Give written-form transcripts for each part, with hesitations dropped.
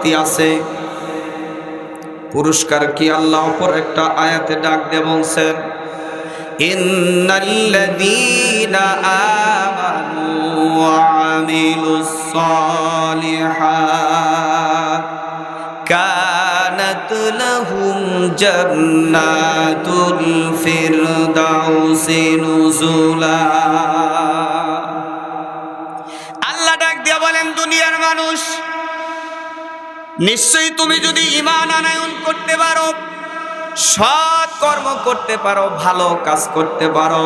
শাস্তি আছে। পুরস্কার কি? আল্লাহ অপর একটা আয়াতে ডাক দিয়ে বলছেন, ইন্নাল্লাযীনা আমানু ওয়া আমিলুস সালিহাত কানাত লাহুম জান্নাতুল ফিরদাউসি নুজুলা। আল্লাহ ডাক দিয়া বলেন, দুনিয়ার মানুষ, নিশ্চয়ই তুমি যদি ঈমান আনয়ন করতে পারো, সৎ কর্ম করতে পারো, ভালো কাজ করতে পারো,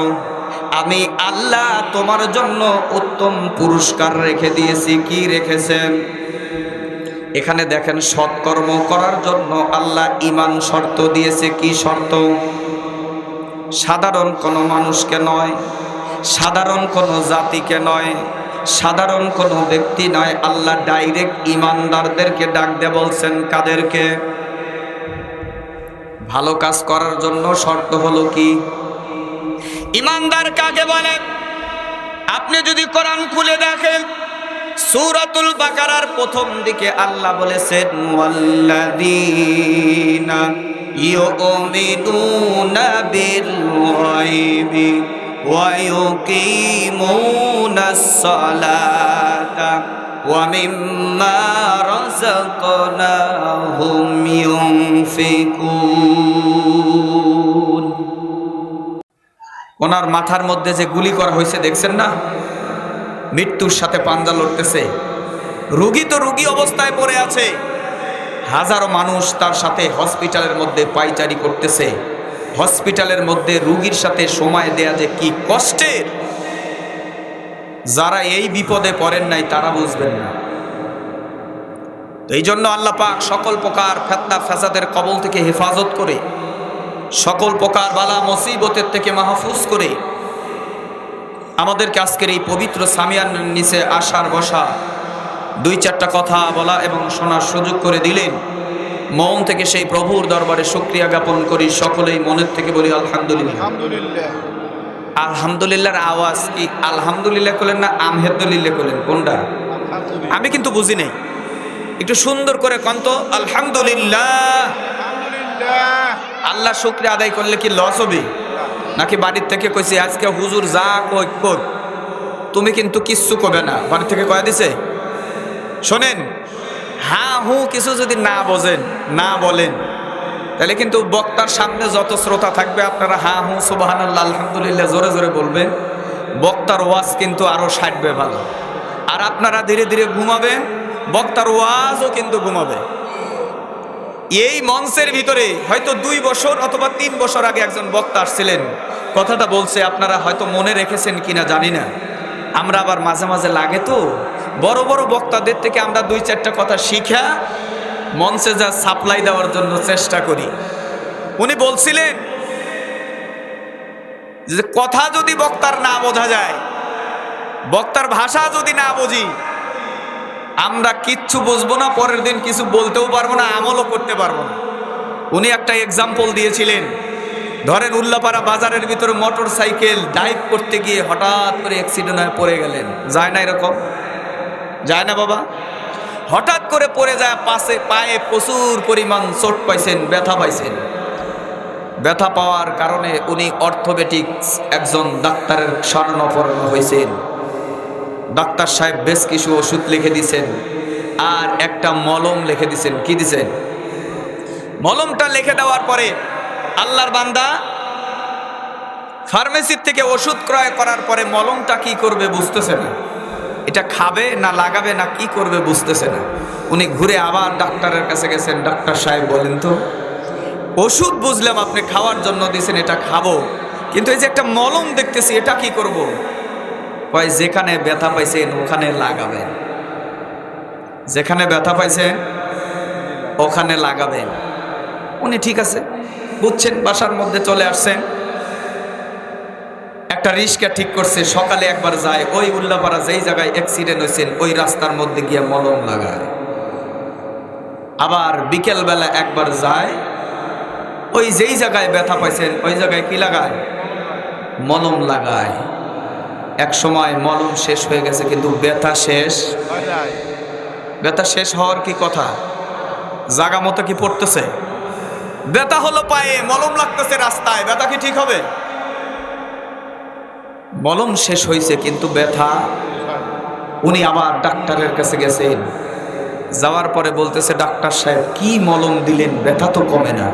আমি আল্লাহ তোমার জন্য উত্তম পুরস্কার রেখে দিয়েছি। কি রেখেছেন? এখানে দেখেন, সৎকর্ম করার জন্য আল্লাহ ঈমান শর্ত দিয়েছে। কি শর্ত? সাধারণ কোনো মানুষকে নয়, সাধারণ কোনো জাতিকে নয়, সাধারণ কোনো ব্যক্তি নয়, আল্লাহ ডাইরেক্ট ঈমানদারদেরকে ডাক দিয়ে বলছেন। কাদেরকে? ভালো কাজ করার জন্য শর্ত হলো কি? ঈমানদার কাকে বলে? আপনি যদি কোরআন খুলে দেখেন, সূরাতুল বাকারার প্রথম দিকে আল্লাহ বলেছেন, ওয়াল্লাযীনা ইউমিনুনা বিল গায়বি ওয়া ইউকিমুনাস সালাতা ওয়া মিম্মা রাযাকনাহুম ইউনফিকুন। ওনার মাথার মধ্যে যে গুলি করা হয়েছে দেখছেন না? মৃত্যুর সাথে পাঞ্জা লড়তেছে। রোগী তো রোগী অবস্থায় পড়ে আছে, হাজারো মানুষ তার সাথে হসপিটালের মধ্যে পাইচারি করতেছে। হসপিটালের মধ্যে রোগীর সাথে সময় দেয়া যে কি কষ্টের, যারা এই বিপদে পড়েন নাই তারা বুঝবেন না। তো এই জন্য আল্লাহ পাক সকল প্রকার ফিতনা ফাসাদের কবল থেকে হেফাজত করে, সকল প্রকার বালা মুসিবতের থেকে মাহফুজ করে আমাদেরকে আজকের এই পবিত্র সামিয়ার নিচে আসার বসা, দুই চারটা কথা বলা এবং শোনার সুযোগ করে দিলেন। মন থেকে সেই প্রভুর দরবারে শুকরিয়া জ্ঞাপন করি। সকলেই মনের থেকে বলি আলহামদুলিল্লাহ। আলহামদুলিল্লাহর আওয়াজ কি আলহামদুলিল্লাহ করলেন না আমহেদুলিল্লাহ করলেন? কোনটা? আমি কিন্তু বুঝি নাই, একটু সুন্দর করে কন্ত আলহামদুলিল্লাহ। আল্লাহ শুকরিয়া আদায় করলে কি লস হবে নাকি? বাড়ির থেকে কইছি আজকে হুজুর যা কই কই, তুমি কিন্তু কিচ্ছু কবে না। বাড়ি থেকে কয়া দিছে। শোনেন, হ্যাঁ হু কিছু যদি না বোঝেন, না বলেন, তাহলে কিন্তু বক্তার সামনে যত শ্রোতা থাকবে আপনারা হ্যাঁ হু সুবহানাল্লাহ আলহামদুলিল্লাহ জোরে জোরে বলবেন, বক্তার ওয়াজ কিন্তু আরো ষাটবে ভালো। আর আপনারা ধীরে ধীরে ঘুমাবেন, বক্তার ওয়াজও কিন্তু ঘুমাবে। এই মঞ্চের ভিতরে হয়তো 2 বছর অথবা 3 বছর আগে একজন বক্তা আসছিলেন, কথাটা বলছে, আপনারা হয়তো মনে রেখেছেন কিনা জানি না। আমরা আবার মাঝে মাঝে লাগে তো বড় বড় বক্তাদের থেকে আমরা 2-4টা কথা শিখা মঞ্চে যা সাপ্লাই দেওয়ার জন্য চেষ্টা করি। উনি বলছিলেন যে কথা যদি বক্তার না বোঝা যায়, বক্তার ভাষা যদি না বুঝি, আমরা কিচ্ছু বুঝবো না, পরের দিন কিছু বলতেও পারবো না, আমলও করতে পারবো না। উনি একটা এক্সাম্পল দিয়েছিলেন, ধরেন উল্লাপাড়া বাজারের ভিতরে মোটর সাইকেল ড্রাইভ করতে গিয়ে হঠাৎ করে অ্যাক্সিডেন্ট হয়ে পড়ে গেলেন। যায় না এরকম? যায় না বাবা? হঠাৎ করে পড়ে যায়, পায়ে প্রচুর পরিমাণ চোট পাইছেন, ব্যথা পাইছেন। ব্যথা পাওয়ার কারণে উনি অর্থোপেডিক্স একজন ডাক্তারের শরণাপন্ন হয়েছেন। ডাক্তার সাহেব বেশ কিছু ওষুধ লিখে দিয়েছেন আর একটা মলম লিখে দিয়েছেন। কি দিয়েছেন? মলমটা লিখে দেওয়ার পরে আল্লাহর বান্দা ফার্মেসির থেকে ওষুধ ক্রয় করার পরে মলমটা কি করবে বুঝতেছে না, এটা খাবে না লাগাবে না কি করবে বুঝতেছে না। উনি ঘুরে আবার ডাক্তারের কাছে গেছেন, ডাক্তার সাহেব বলেন তো, ওষুধ বুঝলাম আপনি খাওয়ার জন্য দিয়েছেন, এটা খাবো, কিন্তু এই যে একটা মলম দেখতেছি এটা কি করব? কয় যেখানে ব্যথা পাইছেন ওখানে লাগাবেন, যেখানে ব্যথা পাইছেন ওখানে লাগাবেন। উনি ঠিক আছে বুঝছেন, বাসার মধ্যে চলে আসছেন, একটা রিক্সা ঠিক করছে, সকালে একবার যায় ওই উল্লাপাড়া যেই জায়গায় অ্যাক্সিডেন্ট হয়েছেন ওই রাস্তার মধ্যে গিয়ে মলম লাগায়, আবার বিকেল বেলা একবার যায় ওই যেই জায়গায় ব্যথা পাইছেন ওই জায়গায় কি লাগায়? মলম লাগায়। এক সময় মলম শেষ হয়ে গেছে কিন্তু ব্যথা শেষ, ব্যথা শেষ হওয়ার কি কথা? জাগা মতো কি পড়তেছে? ব্যথা হলো পায়ে, মলম লাগতেছে রাস্তায়, ব্যথা কি ঠিক হবে? মলম শেষ হয়েছে কিন্তু ব্যথা। উনি আবার ডাক্তারের কাছে গেছেন, যাওয়ার পরে বলতেছে, ডাক্তার সাহেব কি মলম দিলেন, ব্যথা তো কমে না।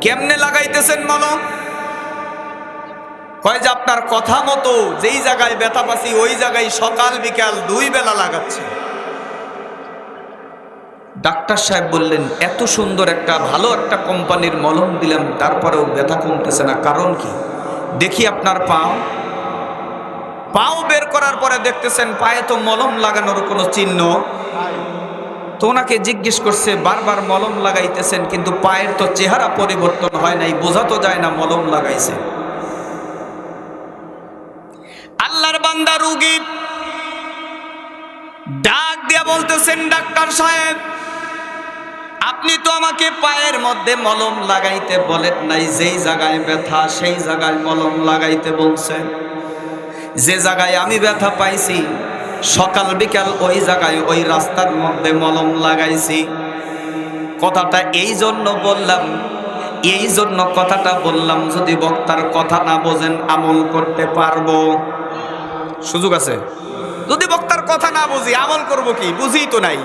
কেমনে লাগাইতেছেন মলম? কয় যে আপনার কথা মতো যেই জায়গায় ব্যথা পাচ্ছি ওই জায়গায় সকাল বিকাল 2 বেলা লাগাচ্ছে। ডাক্তার সাহেব বললেন, এত সুন্দর একটা ভালো একটা কোম্পানির মলম দিলাম, তারপরেও ব্যথা কমতেছে না, কারণ কি? দেখি আপনার পাও। পাও বের করার পরে দেখতেছেন পায়ে তো মলম লাগানোর কোনো চিহ্ন। তো ওনাকে জিজ্ঞেস করছে, বারবার মলম লাগাইতেছেন কিন্তু পায়ের তো চেহারা পরিবর্তন হয় নাই, বোঝা তো যায় না মলম লাগাইছে। আল্লাহর বান্দা রোগী ডাক দিয়া বলতেছেন, ডাক্তার সাহেব আপনি তো আমাকে পায়ের মধ্যে মলম লাগাইতে বলেন নাই, যেই জায়গায় ব্যথা সেই জায়গায় মলম লাগাইতে বলছেন। যে জায়গায় আমি ব্যথা পাইছি সকাল বিকাল ওই জায়গায় ওই রাস্তার মধ্যে মলম লাগাইছি। কথাটা এই জন্য বললাম, কথাটা বললাম যদি বক্তার কথা না বোঝেন আমল করতে পারবো, সুযোগ আছে। যদি বক্তার কথা না বুঝি আমল করব কি? বুঝি তো নাই।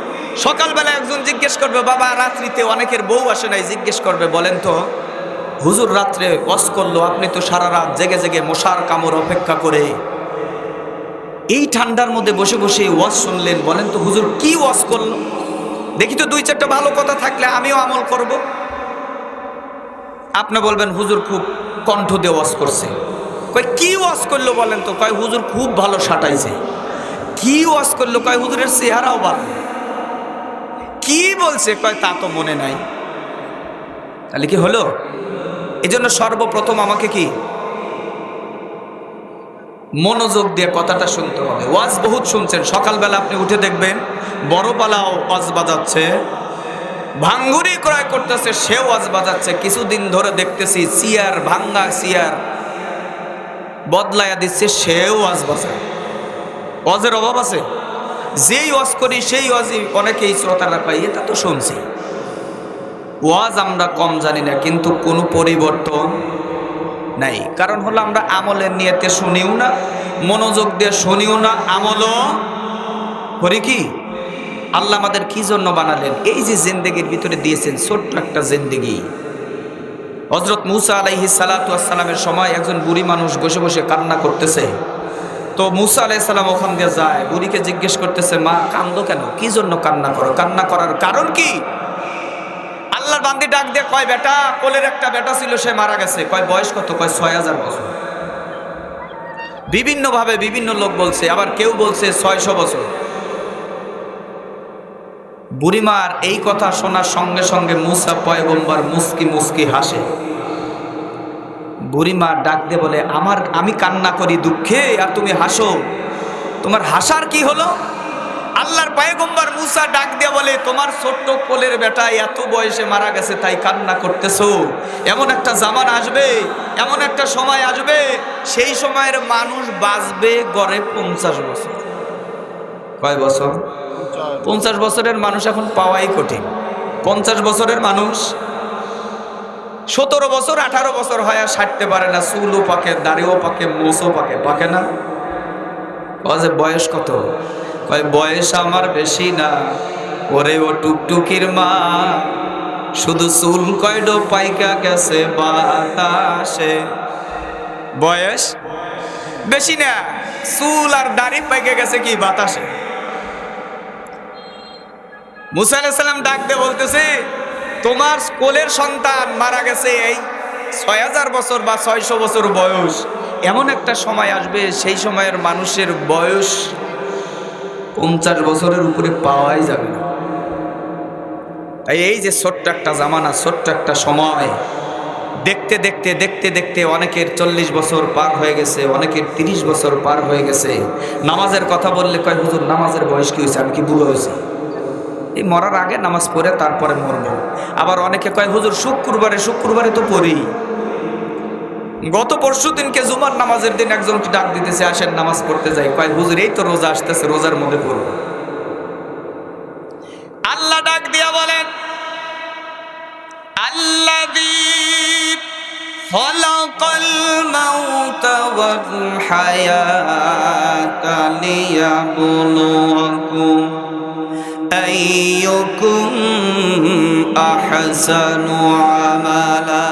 সকালবেলা একজন জিজ্ঞেস করবে, বাবা রাত্রিতে অনেকের বউ আসে নাই, জিজ্ঞেস করবে, বলেন তো হুজুর রাত্রে ওয়াজ করলো, আপনি তো সারা রাত জেগে জেগে মশার কামড় অপেক্ষা করে এই ঠান্ডার মধ্যে বসে বসে ওয়াজ শুনলেন, বলেন তো হুজুর কি ওয়াজ করলো? দেখি তো 2-4টা ভালো কথা থাকলে আমিও আমল করব। আপনি বলবেন হুজুর খুব কণ্ঠ দিয়ে ওয়াজ করছে। কয় কি ওয়াজ করলো বলেন তো? কয় হুজুর খুব ভালো সাটাইছে। কি ওয়াজ করলো? কয় হুজুরের চেহারাও ভালো। কি বলছে? কয় তা তো মনে নাই। তাহলে কি হলো? এই জন্য সর্বপ্রথম আমাকে কি মনোযোগ দিয়ে কথাটা শুনতে হবে। ওয়াজ বহুত শুনছেন, সকালবেলা আপনি উঠে দেখবেন বড়পালাও ওয়াজ বাজাচ্ছে, ভাঙ্গুরি ক্রয় করতেছে সে ওয়াজ বাজাচ্ছে। কিছুদিন ধরে দেখতেছি চেয়ার ভাঙ্গা চেয়ার বদলাইয়া দিচ্ছে, সেও ওয়াজ বাজায়। ওয়াজের অভাব আছে? যেই ওয়াজ করি সেই ওয়াজই অনেকেই শ্রোতারা পাই, এটা তো শুনছি। ওয়াজ আমরা কম জানি না, কিন্তু কোনো পরিবর্তন নাই। কারণ হলো আমরা আমলের নিয়তে শুনিও না, মনোযোগ দিয়ে শুনিও না, আমলও করি কি? আল্লাহ আমাদের কি জন্য বানালেন? এই যে জিন্দেগির ভিতরে দিয়েছেন ছোট্ট একটা জিন্দেগি। হযরত মূসা আলাইহিস সালাতু ওয়াস সালামের সময় একজন বুড়ি মানুষ বসে বসে কান্না করতেছে। তো মূসা আলাইহিস সালাম ওখান দিয়ে যায়, বুড়িকে জিজ্ঞেস করতেছে, মা কান্দো কেন? কি জন্য কান্না করো? কান্না করার কারণ কি? আল্লাহর বান্দি ডাক দিয়ে কয়, বেটা, কোলের একটা বেটা ছিল, সে মারা গেছে। কয় বয়স কত? কয় 6000 বছর। বিভিন্ন ভাবে বিভিন্ন লোক বলছে, আবার কেউ বলছে 600 বছর। বুড়িমার এই কথা শোনার সঙ্গে সঙ্গে মূসা পয়গম্বর মুস্কি মুস্কি হাসে। বুড়িমা ডাক দিয়ে বলে, আমি কান্না করি দুঃখে আর তুমি হাসো, তোমার হাসার কি হলো? আল্লাহর পয়গম্বর মূসা ডাক দিয়ে বলে, তোমার ছোট্ট কোলের বেটা এত বয়সে মারা গেছে তাই কান্না করতেছো। এমন একটা জামান আসবে, এমন একটা সময় আসবে, সেই সময়ের মানুষ বাঁচবে গড়ে 50 বছর। কয় বছর? 50 বছরের মানুষ এখন পাওয়াই কঠিন। 50 বছরের মানুষ 17 বছর 18 বছর হয় আর সারতে পারে না, চুলও পাকে, দাড়িও পাকে, মোছও পাকে, পাকে না। যে বয়স কত? কয় বয়স আমার বেশি না, ওরে ও টুকটুকির মা, শুধু চুল কয়ডো পাইকা গেছে বাতাসে। বয়স বেশি না, চুল আর দাড়ি পাইকা গেছে কি বাতাসে। মূসা আলাইহিস সালাম ডাক দিয়ে বলতেছে, তোমার কোলের সন্তান মারা গেছে এই 6000 বছর বা 600 বছর বয়স। এমন একটা সময় আসবে সেই সময়ের মানুষের বয়স 50 বছরের উপরে পাওয়াই যাবে না। তাই এই যে ছোট্ট একটা জামানা, ছোট্ট একটা সময়, দেখতে দেখতে দেখতে দেখতে অনেকের 40 বছর পার হয়ে গেছে, অনেকের 30 বছর পার হয়ে গেছে। নামাজের কথা বললে কয় হুজুর নামাজের বয়স কি হয়েছে? আমি কি বুড়ো হয়েছি? এই মরার আগে নামাজ পড়ে তারপরে মরবো। আবার অনেকে কয় হুজুর শুক্রবারে তো পড়ি। গত পরশু দিনকে জুমার নামাজের দিন একজনকে ডাক দিতেছে, আসেন নামাজ পড়তে যাই। কয় হুজুর এই তো রোজা আসতেছে, রোজার মধ্যে পড়বো। আল্লাহ ডাক দিয়া বলেন আল্লাযী খালাকাল মাউতা ওয়াল হায়াতা লিয়াবলুয়াকুম আইয়ুকুম আহসানু আমালা।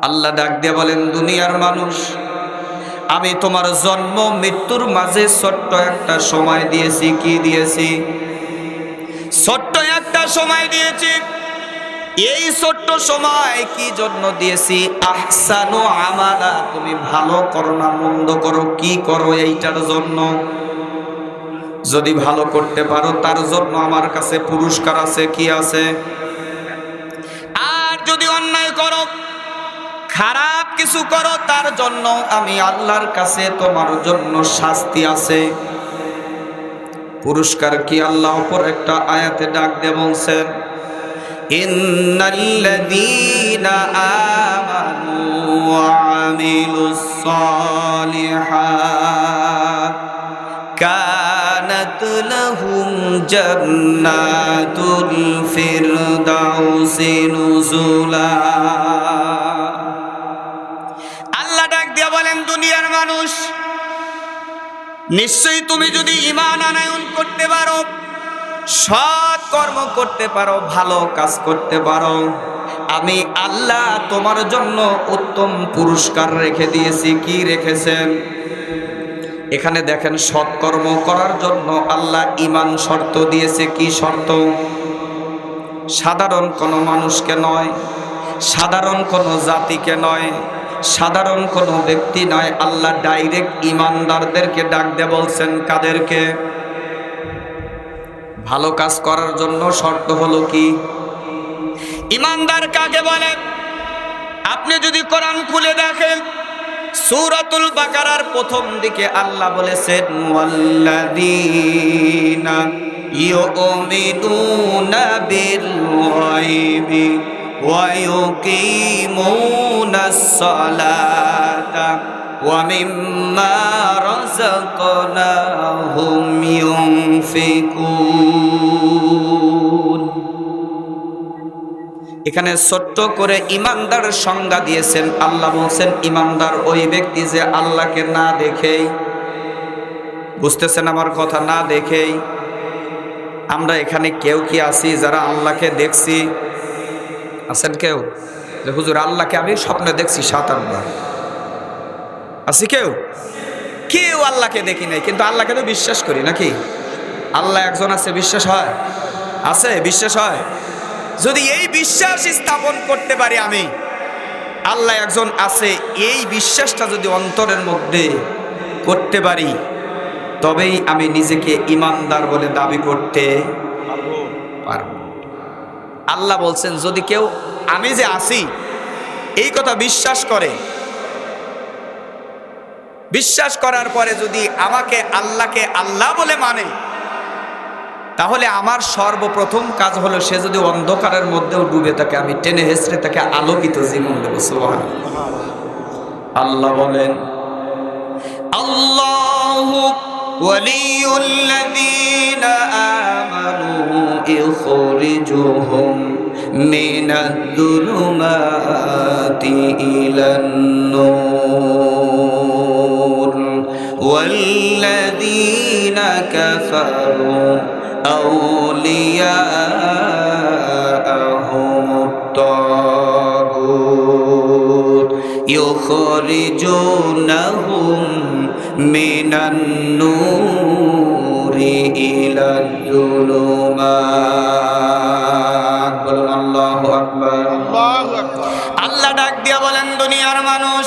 আল্লাহ ডাক দিয়ে বলেন দুনিয়ার মানুষ, আমি তোমার জন্ম মৃত্যুর মাঝে ছোট্ট একটা সময় দিয়েছি। কি দিয়েছি? ছোট্ট একটা সময় দিয়েছি। এই ছোট্ট সময় কি জন্য দিয়েছি? আহসানু আমালা, তুমি ভালো করো না মন্দ করো, কি করো এইটার জন্য। যদি ভালো করতে পারো তার জন্য আমার কাছে পুরস্কার আছে। কি আছে? আর যদি অন্যায় করো, খারাপ কিছু করো, তার জন্য আমি আল্লাহর কাছে তোমার জন্য শাস্তি আছে। পুরস্কার কি? আল্লাহ অপর একটা আয়াতে ডাক দিয়ে বলছেন ইন্নাল্লাযীনা আমানু ওয়া আমিলুস সালিহাত কানাত লাহুম জান্নাতুল ফিরদাউসি নুজুলা। আল্লাহ ডাক দিয়া বলেন দুনিয়ার মানুষ, নিশ্চয়ই তুমি যদি ঈমান আনয়ন করতে পারো, সৎ কর্ম করতে পারো, ভালো কাজ করতে পারো, আমি আল্লাহ তোমার জন্য উত্তম পুরস্কার রেখে দিয়েছি। কি রেখেছেন? এখানে দেখেন, সৎকর্ম করার জন্য আল্লাহ ঈমান শর্ত দিয়েছে। কি শর্ত? সাধারণ কোনো মানুষকে নয়, সাধারণ কোনো জাতিকে নয়, সাধারণ কোনো ব্যক্তি নয়, আল্লাহ ডাইরেক্ট ঈমানদারদেরকে ডাক দিয়ে বলছেন। কাদেরকে? ভালো কাজ করার জন্য শর্ত হলো কি? ঈমানদার কাকে বলে? আপনি যদি কোরআন খুলে দেখেন, সূরাতুল বাকারার প্রথম দিকে আল্লাহ বলেছেন ওয়াল্লাযীনা ইউমিনুনা বিল গায়বি ওয়া ইউকিমুনাস সালাতা ওয়া মিম্মা রাযাকনাহুম ইউনফিকুন। এখানে ছোট্ট করে ঈমানদার সংজ্ঞা দিয়েছেন। আল্লাহ বলছেন ঈমানদার ওই ব্যক্তি যে আল্লাহকে না দেখেই, বুঝতেছেন আমার কথা, না দেখেই। আমরা এখানে কেউ কি আছি যারা আল্লাহকে দেখছি? আছেন কেউ যে হুজুর আল্লাহকে আমি স্বপ্নে দেখছি 7-8 বার? আছি কেউ? কেউ আল্লাহকে দেখি নাই, কিন্তু আল্লাহকে তো বিশ্বাস করি নাকি? আল্লাহ একজন আছে, বিশ্বাস হয়? আছে, বিশ্বাস হয়। যদি এই বিশ্বাস স্থাপন করতে পারি আমি আল্লাহ একজন আছে, এই বিশ্বাসটা যদি অন্তরের মধ্যে করতে পারি, তবেই আমি নিজেকে ঈমানদার বলে দাবি করতে পারবো। আল্লাহ বলছেন যদি কেউ আমি যে আছি এই কথা বিশ্বাস করে, বিশ্বাস করার পরে যদি আমাকে আল্লাহকে আল্লাহ বলে মানে, তাহলে আমার সর্বপ্রথম কাজ হলো সে যদি অন্ধকারের মধ্যেও ডুবে থাকে, আমি টেনে হেসড়ে তাকে আলোকিত জীবন দেব। সুবহানাল্লাহ। আল্লাহ বলেন আল্লাহু ওয়ালিয়ুল্লাযীনা আমানু ইখরিজুহুম মিনাজ-যুলুমাতি ইলান-নূর ওয়াল্লাযীনা কাফারু আউলিয়াহুমুত তাগুত ইউখরিজুনাহুম মিনান-নূরি ইলাজ-যুলুমাত। বলুন আল্লাহু আকবার। আল্লাহ ডাক দিয়া বলেন দুনিয়ার মানুষ,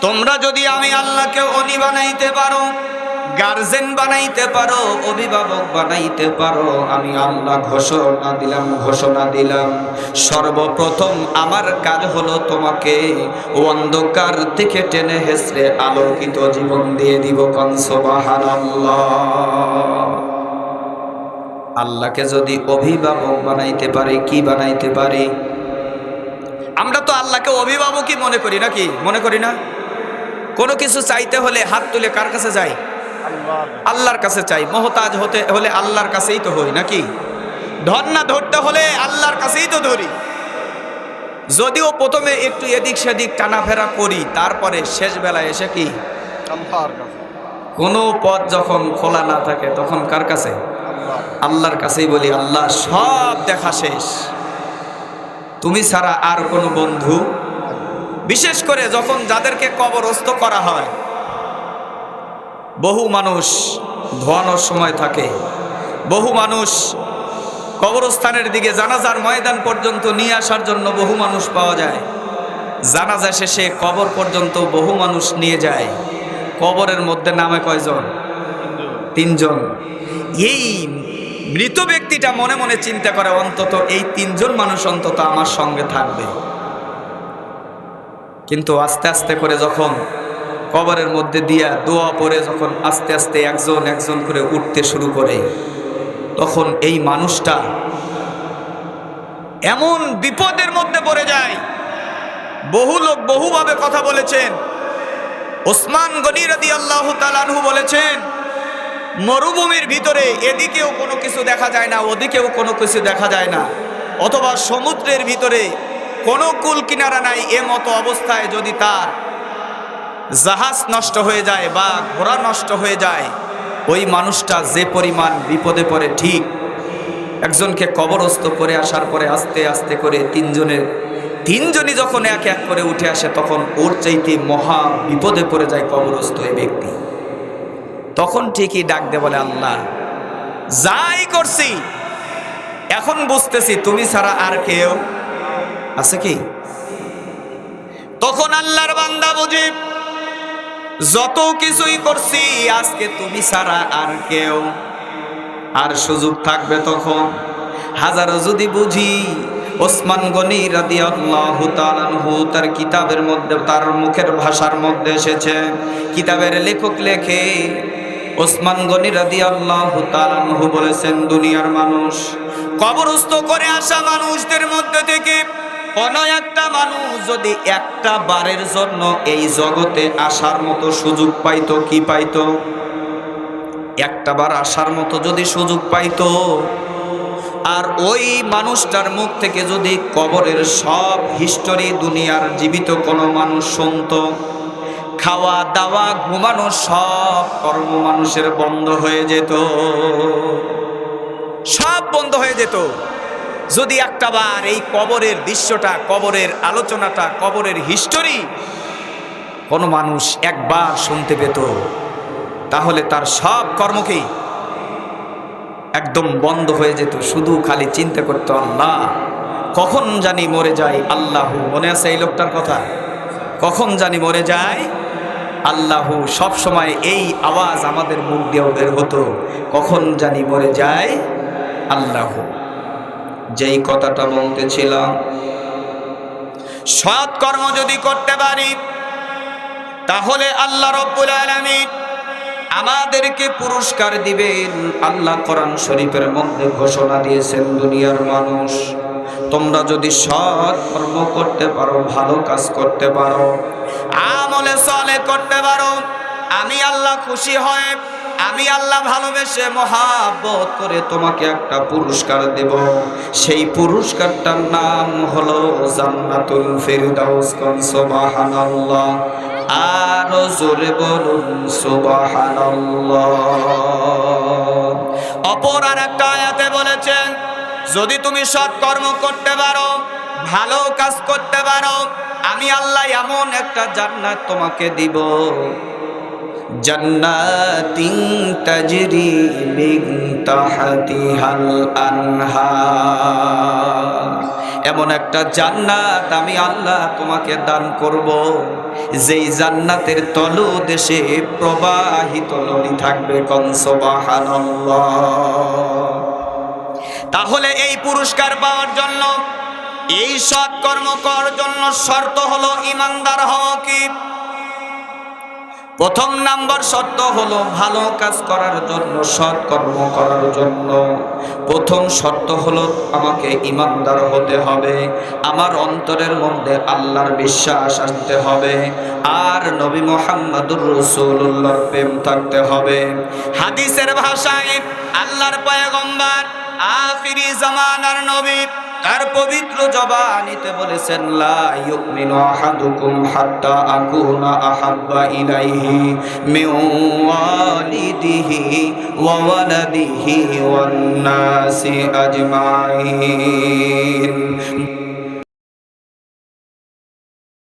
তোমরা যদি আমি আল্লাহকে অলি বানাইতে পারো, গার্জেন বানাইতে পারো, অভিভাবক বানাইতে পারো, আমি আল্লাহ ঘোষণা দিলাম সর্বপ্রথম আমার কাজ হলো তোমাকে অন্ধকার থেকে টেনে হেসড়ে আলোকিত জীবন দিয়ে দিব। কোন সুবহানাল্লাহ। আল্লাহকে যদি অভিভাবক বানাইতে পারে, কি বানাইতে পারি? আমরা তো আল্লাহকে অভিভাবকই মনে করি নাকি? মনে করি না? কোনো কিছু চাইতে হলে হাত তুলে কার কাছে যাই? আল্লাহর কাছে চাই। মহতাজ হতে হলে আল্লাহর কাছেই তো হই নাকি? ধন না ধরতে হলে আল্লাহর কাছেই তো ধরি। যদিও প্রথমে একটু এদিক সেদিক টানাফেরা করি, তারপরে শেষ বেলায় এসে কি কোনো পথ যখন খোলা না থাকে তখন কার কাছে? আল্লাহর কাছেই বলি, আল্লাহ সব দেখা শেষ, তুমি ছাড়া আর কোনো বন্ধু। বিশেষ করে যখন যাদেরকে কবরস্থ করা হয়, বহু মানুষ ধোয়ানোর সময় থাকে, বহু মানুষ কবরস্থানের দিকে জানাজার ময়দান পর্যন্ত নিয়ে আসার জন্য বহু মানুষ পাওয়া যায়। জানাজা শেষে কবর পর্যন্ত বহু মানুষ নিয়ে যায়। কবরের মধ্যে নামে কয়জন? 3 জন। এই মৃত ব্যক্তিটা মনে মনে চিন্তা করে, অন্তত এই 3 জন মানুষ অন্তত আমার সঙ্গে থাকবে। কিন্তু আস্তে আস্তে করে যখন কবরের মধ্যে দিয়া দোয়া পড়ে যখন আস্তে আস্তে একজন একজন করে উঠতে শুরু করে, তখন এই মানুষটা এমন বিপদের মধ্যে পড়ে যায়। বহু লোক বহুভাবে কথা বলেছেন। ওসমান গনি রাদিয়াল্লাহু তাআলা আনহু বলেছেন, মরুভূমির ভিতরে এদিকেও কোনো কিছু দেখা যায় না, ওদিকেও কোনো কিছু দেখা যায় না, অথবা সমুদ্রের ভিতরে কোনো কুল কিনারা নাই, মতো অবস্থায় যদি তার জাহাজ নষ্ট হয়ে যায় বা ঘোড়া নষ্ট হয়ে যায়, ওই মানুষটা যে পরিমাণ বিপদে পড়ে, ঠিক একজনকে কবরস্থ করে আসার পরে আস্তে আস্তে করে 3 জনই যখন এক এক করে উঠে আসে, তখন ওর চাইতে মহা বিপদে পড়ে যায় কবরস্থ এই ব্যক্তি। তখন ঠিকই ডাক দে বলে, আল্লাহ যাই করছি এখন বুঝতেছি তুমি ছাড়া আর কেউ আছে কি? তখন আল্লাহর বান্দা বুঝি, যত কিছুই করছি আজকে তুমি ছাড়া আর কেউ আর সুযোগ থাকবে তখন। হাজারো যদি বুঝি, ওসমান গনি রাদিয়াল্লাহু তাআলা আনহু তার কিতাবের মধ্যে, তার মুখের ভাষার মধ্যে এসেছে, কিতাবের লেখক লেখে, ওসমান গনি রাদিয়াল্লাহু তাআলা আনহু বলেছেন, দুনিয়ার মানুষ কবরস্থ করে আসা মানুষদের মধ্যে থেকে কোনো একটা মানুষ যদি একটা বারের জন্য এই জগতে আসার মতো সুযোগ পাইতো, কি পাইতো? একটা বার আসার মতো যদি সুযোগ পাইতো, আর ওই মানুষটার মুখ থেকে যদি কবরের সব হিস্টোরি দুনিয়ার জীবিত কোনো মানুষ শুনতো, খাওয়া দাওয়া ঘুমানো সব কর্ম মানুষের বন্ধ হয়ে যেত, সব বন্ধ হয়ে যেত। যদি একটা বার এই কবরের দৃশ্যটা, কবরের আলোচনাটা, কবরের হিস্টোরি কোনো মানুষ একবার শুনতে পেত, তাহলে তার সব কর্মকেই একদম বন্ধ হয়ে যেত। শুধু খালি চিন্তা করতো, আল্লাহ কখন জানি মরে যায়। আল্লাহু, মনে আছে এই লোকটার কথা? কখন জানি মরে যায় আল্লাহু। সব সময় এই আওয়াজ আমাদের মুখ দিয়েও বের হতো, কখন জানি মরে যায় আল্লাহু। যেই কথাটা বলতেছিলাম, সৎ কর্ম যদি করতে পারি তাহলে আল্লাহ রাব্বুল আলামিন আমাদেরকে পুরস্কার দিবেন। আল্লাহ কোরআন শরীফের মধ্যে ঘোষণা দিয়েছেন, দুনিয়ার মানুষ তোমরা যদি সৎ কর্ম করতে পারো, ভালো কাজ করতে পারো, আমলে সালেহ করতে পারো, আমি আল্লাহ খুশি হয়, আমি আল্লাহ ভালোবেসে মহাব্বত করে তোমাকে একটা পুরস্কার দেব। সেই পুরস্কারটার নাম হলো জান্নাতুল ফিরদাউস। সুবহানাল্লাহ, আর জোরে বলুন সুবহানাল্লাহ। অপর আর একটা আয়াতে বলেছেন, যদি তুমি সৎ কর্ম করতে পারো, ভালো কাজ করতে পারো, আমি আল্লাহ এমন একটা জান্নাত তোমাকে দিব, জান্নাতিন তাজরি মিন তাহতিহাল আনহার। এমন একটা জান্নাত আমি আল্লাহ তোমাকে দান করব, যেই জান্নাতের তলদেশে প্রবাহিত নদী থাকবে। কোন সুবহানাল্লাহ। তাহলে এই পুরস্কার পাওয়ার জন্য, এই সৎ কর্ম করার জন্য শর্ত হলো ইমানদার হওয়া। কি? প্রথম নাম্বার শর্ত হলো ভালো কাজ করার জন্য, সৎ কর্ম করার জন্য প্রথম শর্ত হলো আমাকে ঈমানদার হতে হবে, আমার অন্তরের মধ্যে আল্লাহর বিশ্বাস আসতে হবে, আর নবী মুহাম্মদুর রাসূলুল্লাহর প্রেম থাকতে হবে। হাদিসের ভাষায় আল্লাহর পয়গম্বর আখিরি জামানার নবী তার পবিত্র জবানিতে বলেছেন, লা ইউমিনু আহাদুকুম হাত্তা আকুনা আহাব্বা ইলাইহি মিন ওয়ালিদিহি ওয়া ওয়ালাদিহি ওয়ান নাসি আজমাইন।